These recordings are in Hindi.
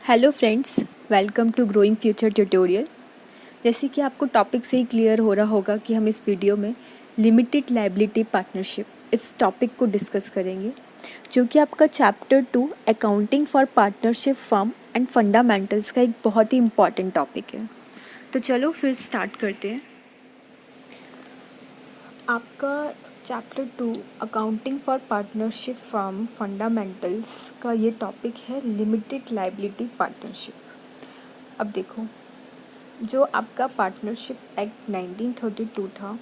Hello friends, welcome to growing future tutorial. जैसे कि आपको टॉपिक से ही क्लियर हो रहा होगा कि हम इस वीडियो में लिमिटेड लायबिलिटी पार्टनरशिप इस टॉपिक को डिस्कस करेंगे, जो कि आपका chapter 2 accounting for partnership firm and fundamentals का एक बहुत ही इम्पॉर्टेंट टॉपिक है। तो चलो फिर स्टार्ट करते हैं। आपका chapter 2 accounting for partnership firm fundamentals का ये टॉपिक है लिमिटेड लायबिलिटी पार्टनरशिप। अब देखो, जो आपका पार्टनरशिप एक्ट 1932 था,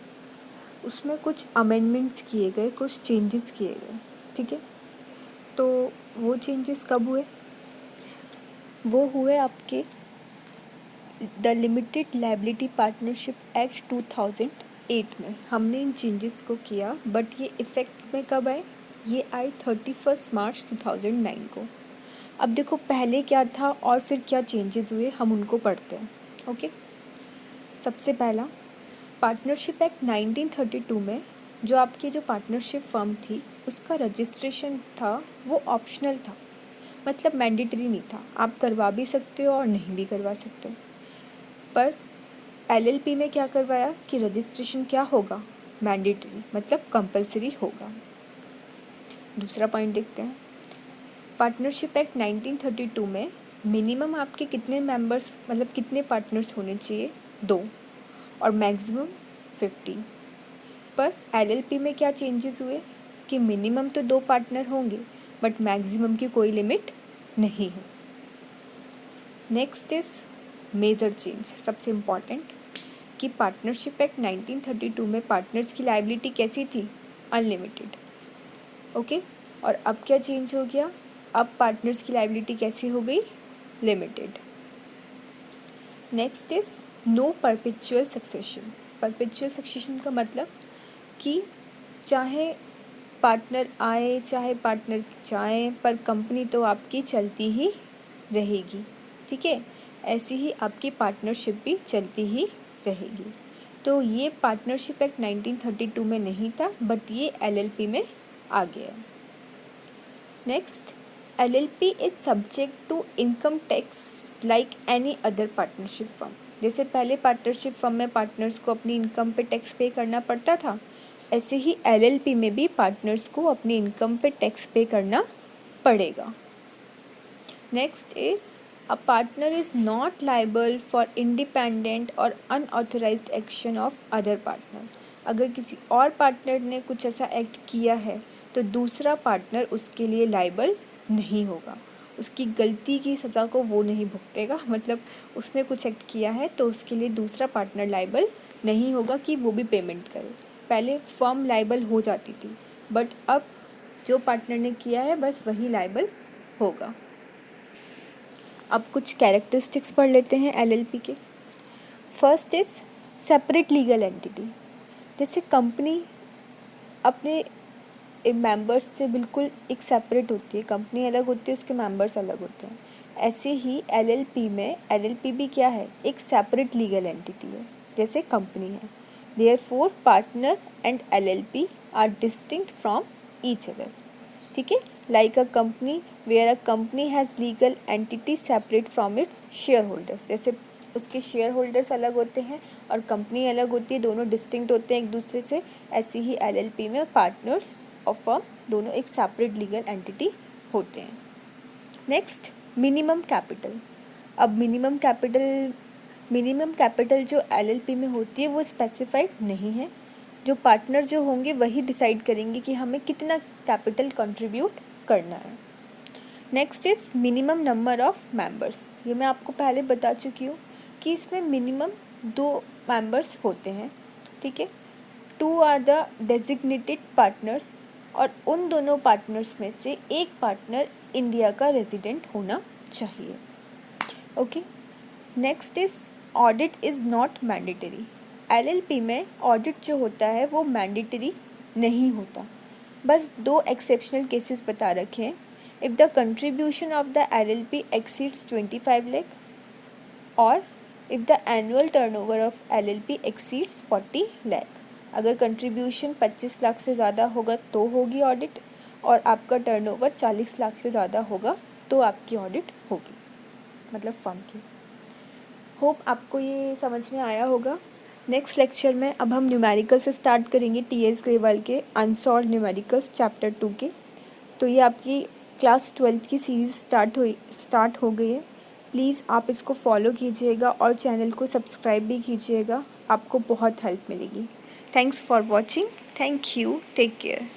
उसमें कुछ अमेंडमेंट्स किए गए, कुछ चेंजेस किए गए। ठीक है, तो वो चेंजेस कब हुए? वो हुए आपके the limited liability partnership act 2008 में। हमने इन चेंजेस को किया, बट ये इफ़ेक्ट में कब आए? ये आए 31 मार्च 2009 को। अब देखो, पहले क्या था और फिर क्या चेंजेस हुए, हम उनको पढ़ते हैं। ओके, सबसे पहला, पार्टनरशिप एक्ट 1932 में जो आपकी जो पार्टनरशिप फर्म थी, उसका रजिस्ट्रेशन था वो ऑप्शनल था, मतलब मैंडेटरी नहीं था। आप करवा भी सकते हो और नहीं भी करवा सकते। पर एलएलपी में क्या करवाया कि रजिस्ट्रेशन क्या होगा? मैंडेटरी, मतलब कंपलसरी होगा। दूसरा पॉइंट देखते हैं। पार्टनरशिप एक्ट 1932 में मिनिमम आपके कितने मेंबर्स, मतलब कितने पार्टनर्स होने चाहिए? 2, और मैक्सिमम 50। पर एलएलपी में क्या चेंजेस हुए कि मिनिमम तो 2 पार्टनर होंगे, बट मैक्सिमम की कोई लिमिट नहीं है। नेक्स्ट इज मेजर चेंज, सबसे इम्पॉर्टेंट, कि पार्टनरशिप एक्ट 1932 में पार्टनर्स की लायबिलिटी कैसी थी? अनलिमिटेड। ओके, और अब क्या चेंज हो गया? अब पार्टनर्स की लायबिलिटी कैसी हो गई? Limited. Next is no perpetual succession. Perpetual succession का मतलब कि चाहे पार्टनर आए चाहे पार्टनर जाए, पर कंपनी तो आपकी चलती ही रहेगी। ठीक है, ऐसी ही आपकी पार्टनरशिप भी चलती ही रहेगी। तो ये पार्टनरशिप एक्ट 1932 में नहीं था, बट ये एलएलपी में आ गया। Next, LLP is subject to income tax like any other partnership firm. जैसे पहले पार्टनरशिप फर्म में पार्टनर्स को अपनी इनकम पे टैक्स पे करना पड़ता था, ऐसे ही एलएलपी में भी पार्टनर्स को अपनी इनकम पे टैक्स पे करना पड़ेगा। Next is a partner is not liable for independent और unauthorised action of other partner. अगर किसी और पार्टनर ने कुछ ऐसा एक्ट किया है, तो दूसरा पार्टनर उसके लिए लायबल नहीं होगा। उसकी गलती की सज़ा को वो नहीं भुगतेगा, मतलब उसने कुछ एक्ट किया है तो उसके लिए दूसरा पार्टनर लायबल नहीं होगा कि वो भी पेमेंट करे। पहले फर्म लायबल हो जाती थी, बट अब जो पार्टनर ने किया है बस वही लायबल होगा। अब कुछ कैरेक्टरिस्टिक्स पढ़ लेते हैं एलएलपी के। First is separate legal entity. जैसे कंपनी अपने मेंबर्स से बिल्कुल एक सेपरेट होती है, कंपनी अलग होती है, उसके मेंबर्स अलग होते हैं। ऐसे ही एलएलपी भी क्या है? एक सेपरेट लीगल एंटिटी है, जैसे कंपनी है। Therefore partner and LLP are distinct from each other. ठीक है, like a company where a company has legal entity separate from its shareholders. जैसे उसके शेयर होल्डर्स अलग होते हैं और कंपनी अलग होती है, दोनों डिस्टिंक्ट होते हैं एक दूसरे से। ऐसे ही एलएलपी में पार्टनर्स और फर्म दोनों एक सेपरेट लीगल एंटिटी होते हैं। Next, minimum capital. अब मिनिमम कैपिटल जो एलएलपी में होती है वो स्पेसिफाइड नहीं है। जो पार्टनर जो होंगे वही डिसाइड करेंगे कि हमें कितना कैपिटल कंट्रीब्यूट करना है। Next is minimum number of members. ये मैं आपको पहले बता चुकी हूँ कि इसमें मिनिमम 2 मेंबर्स होते हैं। ठीक है, 2 आर द डेजिग्नेटेड पार्टनर्स, और उन दोनों पार्टनर्स में से एक पार्टनर इंडिया का रेजिडेंट होना चाहिए। Okay, next is audit is not mandatory. LLP में ऑडिट जो होता है वो मैंडेटरी नहीं होता। बस 2 एक्सेप्शनल केसेस बता रखे हैं। If the contribution of the LLP exceeds 25 lakh, और if the annual turnover of LLP exceeds 40 lakh. अगर कंट्रीब्यूशन 25 लाख से ज़्यादा होगा तो होगी ऑडिट, और आपका टर्नओवर 40 लाख से ज़्यादा होगा तो आपकी ऑडिट होगी। मतलब फर्म की। होप आपको ये समझ में आया होगा। नेक्स्ट लेक्चर में अब हम न्यूमेरिकल से स्टार्ट करेंगे, टी.एस. ग्रेवाल के अनसॉल्व्ड न्यूमेरिकल्स चैप्टर 2 के। तो ये आपकी क्लास 12th की सीरीज़ स्टार्ट हो गई है। प्लीज़ आप इसको फॉलो कीजिएगा और चैनल को सब्सक्राइब भी कीजिएगा, आपको बहुत हेल्प मिलेगी। Thanks for watching. Thank you. Take care.